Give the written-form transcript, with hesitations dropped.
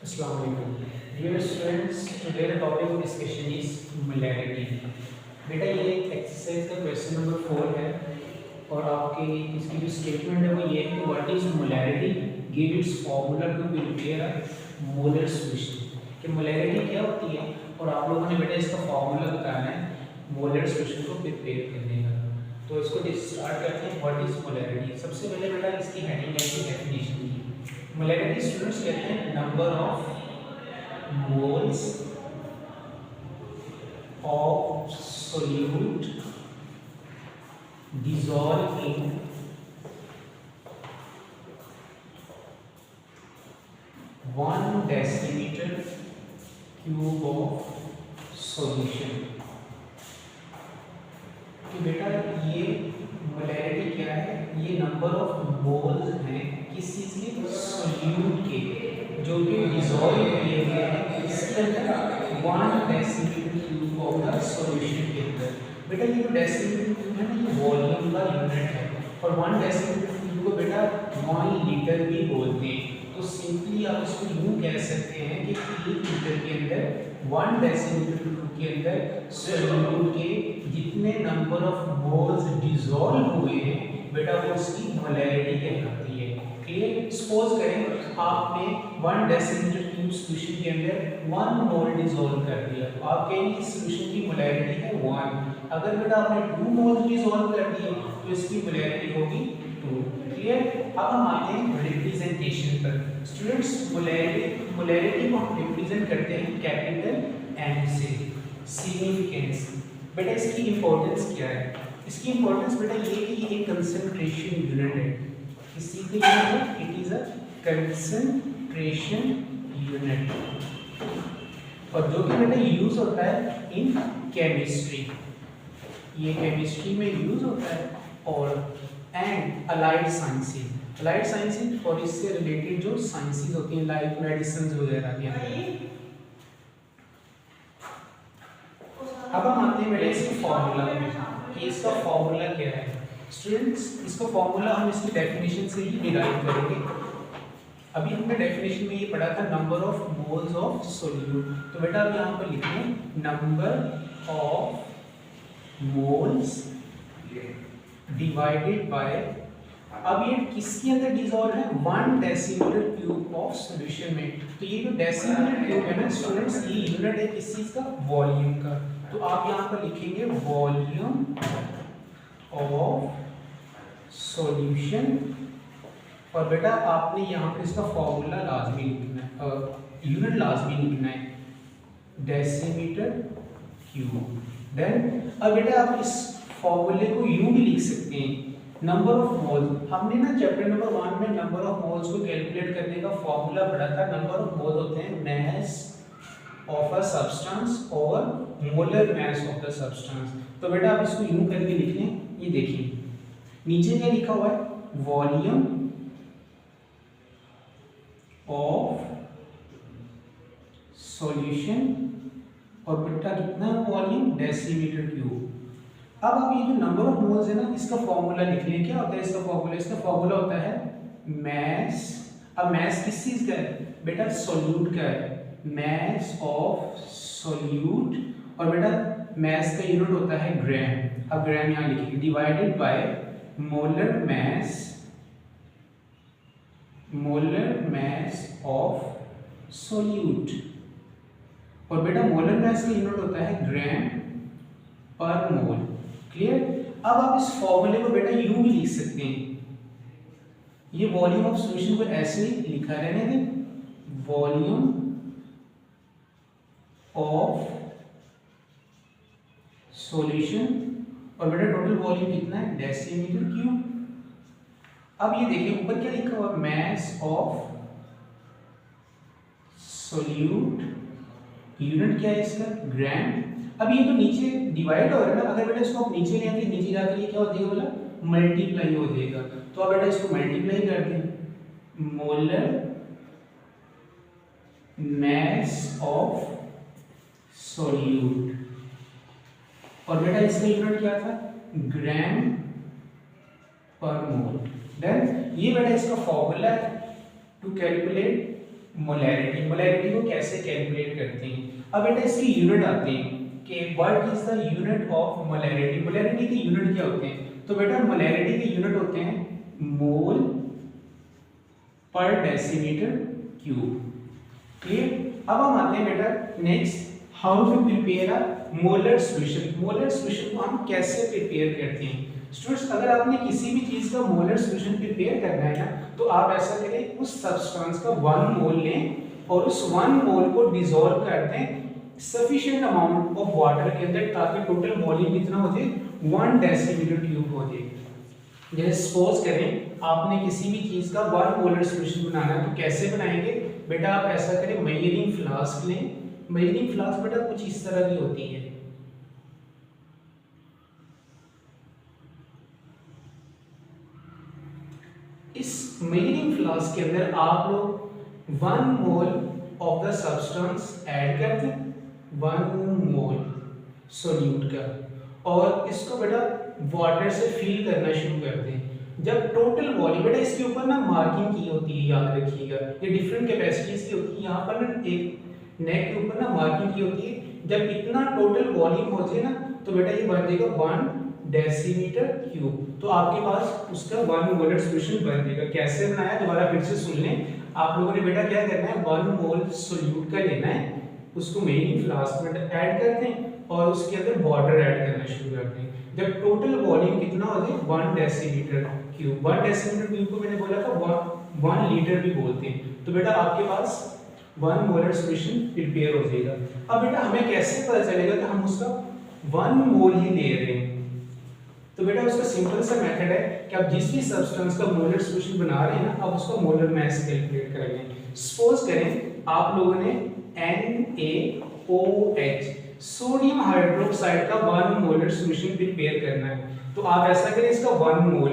Assalamu alaikum. Dear students, today the topic of discussion is molarity. बेटा ये exercise का question number 4 है और आपके इसकी जो स्टेटमेंट है वो ये है कि what is molarity, give its formula to prepare a molar solution. कि मोलैरिटी क्या होती है और आप लोगों ने बेटा इसका फार्मूला बताना है मोलर सॉल्यूशन को प्रिपेयर करने का। तो इसको स्टार्ट करते हैं। What is molarity? सबसे पहले बेटा इसकी हेडिंग है कि डेफिनेशन की। मोलैरिटी स्टूडेंट्स कहते हैं number of moles of solute dissolved in 1 decimeter cube of solution। कि बेटा ये मोलैरिटी क्या है? ये नंबर ऑफ मोल्स हैं किस चीज के? सोल्यूट के, जो कि डिसॉल्व किए गए हैं इसके अंदर 1 decimetre cube of the solution के अंदर। बेटा ये जो डेसीमीटर क्यूब है ना, ये वॉल्यूम का यूनिट है और 1 डेसीमीटर क्यूब को बेटा 1 लीटर भी बोलते हैं। तो सिंपली आप इसको यूं कह सकते हैं कि 1 लीटर के अंदर 1 डेसीमीटर क्यूब के अंदर सोल्यूट के जितने नंबर ऑफ मोल्स डिसॉल्व हुए हैं बेटा वो उसकी मोलैरिटी कहलाती है। क्लियर? सपोज करें आपने 1 डेसीमीटर क्यूब सॉल्यूशन के अंदर 1 मोल डिसॉल्व कर दिया, तो आप कहेंगे इस सॉल्यूशन की मोलैरिटी है 1। अगर बेटा आपने 2 मोल डिसॉल्व कर दिए तो इसकी मोलैरिटी होगी 2। क्लियर? अब हम आते हैं रिप्रेजेंटेशन पर। स्टूडेंट्स मोलैरिटी को हम रिप्रेजेंट करते हैं कैपिटल एम से। सिग्निफिकेंस बेटा इसकी इंपॉर्टेंस क्या है? इसकी इंपॉर्टेंस बेटा ये कि ये एक कंसंट्रेशन यूनिट है। इस चीज के लिए it is a concentration unit और जो कि बेटा यूज होता है इन केमिस्ट्री। ये केमिस्ट्री में यूज होता है और एंड अलाइड साइंसेज और इससे रिलेटेड जो साइंसेज होती हैं लाइक मेडिसिन वगैरह के अंदर। अब हम आते हैं बेटा इसके फॉर्मूला में कि इसका फॉर्मूला क्या है। स्टूडेंट्स इसका फॉर्मूला हम इसकी डेफिनेशन से ही डिराइव करेंगे। अभी हमने डेफिनेशन में ये पढ़ा था number of moles of solute. तो बेटा अब यहाँ पर लिखें number of moles divided by, अब ये किसके अंदर डिसॉल्व है? 1 डेसीमीटर क्यूब ऑफ सॉल्यूशन में। तो ये जो डेसीमीटर क्यूब है ना स्टूडेंट्स, ये यूनिट है किस चीज का? वॉल्यूम का। तो आप यहाँ पर लिखेंगे वॉल्यूम ऑफ सॉल्यूशन और बेटा आपने यहाँ पर इसका फॉर्मूला लाजमी लिखना है, यूनिट लाजमी लिखना है डेसीमीटर क्यूब। देन अब बेटा आप इस फॉर्मूले को यूं भी लिख सकते हैं नंबर ऑफ मोल्स। हमने ना चैप्टर नंबर 1 में नंबर ऑफ मोल्स को कैलकुलेट करने का फॉर्मूला पढ़ा था। नंबर ऑफ मोल्स होते हैं मास ऑफ अ सब्सटेंस और molar mass of the substance. तो बेटा आप इसको यूं करके लिख लें। ये देखिए नीचे क्या लिखा हुआ है? वॉल्यूम ऑफ सॉल्यूशन और बेटा कितना वॉल्यूम? Decimetre cube. अब आप ये जो नंबर ऑफ मोल्स है ना इसका फॉर्मूला लिख लें। क्या होता है इसका फॉर्मूला? इसका फॉर्मूला होता है मास। अब मास किस चीज का है? बेटा सोल्यूट का है। मास ऑफ सोल्यूट और बेटा मास का यूनिट होता है ग्राम। अब ग्राम यहाँ लिखिए divided by molar mass of solute और बेटा मोलर मास का यूनिट होता है ग्राम पर मोल। क्लियर? अब आप इस फॉर्मूले को बेटा यूं भी लिख सकते हैं। ये वॉल्यूम ऑफ सॉल्यूशन को ऐसे ही लिखा रहने दें वॉल्यूम ऑफ सॉल्यूशन और बेटा टोटल वॉल्यूम कितना है? Decimetre cube. अब ये देखिए ऊपर क्या लिखा हुआ? मास ऑफ सोल्यूट, यूनिट क्या है इसका? ग्राम। अब ये तो नीचे डिवाइड हो रहा है ना, अगर बेटा इसको आप नीचे ले आएंगे नीचे जाकर ये क्या हो जाएगा? बोला मल्टीप्लाई हो जाएगा। तो अब बेटा इसको मल्टीप्लाई कर दें मोलर मास ऑफ सोल्यूट और बेटा इसका यूनिट क्या था? ग्राम पर मोल। देन ये बेटा इसका फॉर्मूला है टू कैलकुलेट मोलैरिटी। मोलैरिटी को कैसे कैलकुलेट करते हैं? अब बेटा इसकी यूनिट आते हैं कि what is the unit of molarity. Molarity की यूनिट क्या होते हैं? तो बेटा मोलैरिटी के यूनिट होते हैं मोल पर डेसीमीटर क्यूब। क्लियर? अब हम आते हैं बेटा next, how to prepare a molar solution. Molar solution को हम कैसे प्रिपेयर करते हैं? स्टूडेंट्स, अगर आपने किसी भी चीज का मोलर सॉल्यूशन प्रिपेयर करना है ना, तो आप ऐसा करें, उस सब्सटेंस का 1 मोल लें और उस 1 मोल को डिसॉल्व कर दें सफिशिएंट अमाउंट ऑफ वाटर के अंदर, ताकि टोटल वॉल्यूम कितना हो जाए, 1 डेसीमीटर क्यूब हो जाए। जैसे सपोज करें आपने किसी भी चीज का 1 मोलर सॉल्यूशन बनाना है, तो कैसे बनाएंगे बेटा? आप ऐसा करें, मेजरिंग फ्लास्क लें। मेजरिंग फ्लास्क बेटा कुछ इस तरह की होती है। इस मेजरिंग फ्लास्क के अंदर आप लोग 1 mole of the substance add कर दें, 1 मोल सोल्यूट का, और इसको बेटा वाटर से फिल करना शुरू कर दें। जब टोटल वॉल्यूम, बेटा इसके ऊपर ना मार्किंग की होती है, याद रखिएगा, ये डिफरेंट कैपेसिटीज की होती है। यहाँ पर ना एक नेक के ऊपर ना मार्किंग की होती है। जब इतना टोटल वॉल्यूम हो जाए ना, तो बेटा ये बन जाएगा 1 डेसीमीटर क्यूब। तो आपके पास उसका 1 मोलर सॉल्यूशन बन जाएगा। कैसे बनाया दोबारा फिर से सुन लें। आप लोगों ने बेटा क्या करना है, 1 मोल सोल्यूट का लेना है, उसको मेजरिंग फ्लास्क में ऐड कर दें और उसके अंदर वाटर ऐड करना शुरू कर दें। जब टोटल वॉल्यूम कितना हो जाए, 1 डेसीमीटर क्यूब। 1 डेसीमीटर क्यूब को मैंने बोला था 1 लीटर भी बोलते हैं। तो बेटा आपके पास 1 मोलर सॉल्यूशन प्रिपेयर हो जाएगा। अब बेटा हमें कैसे पता चलेगा कि हम उसका 1 मोल ही ले रहे हैं? तो बेटा उसका सिंपल सा मेथड है कि आप जिस भी सब्सटेंस का मोलर सॉल्यूशन बना रहे हैं ना, आप उसका मोलर मास कैलकुलेट करेंगे। सपोज करें आप लोगों ने NaOH सोडियम हाइड्रोक्साइड का 1 मोलर सॉल्यूशन प्रिपेयर करना है, तो आप ऐसा करें, इसका 1 मोल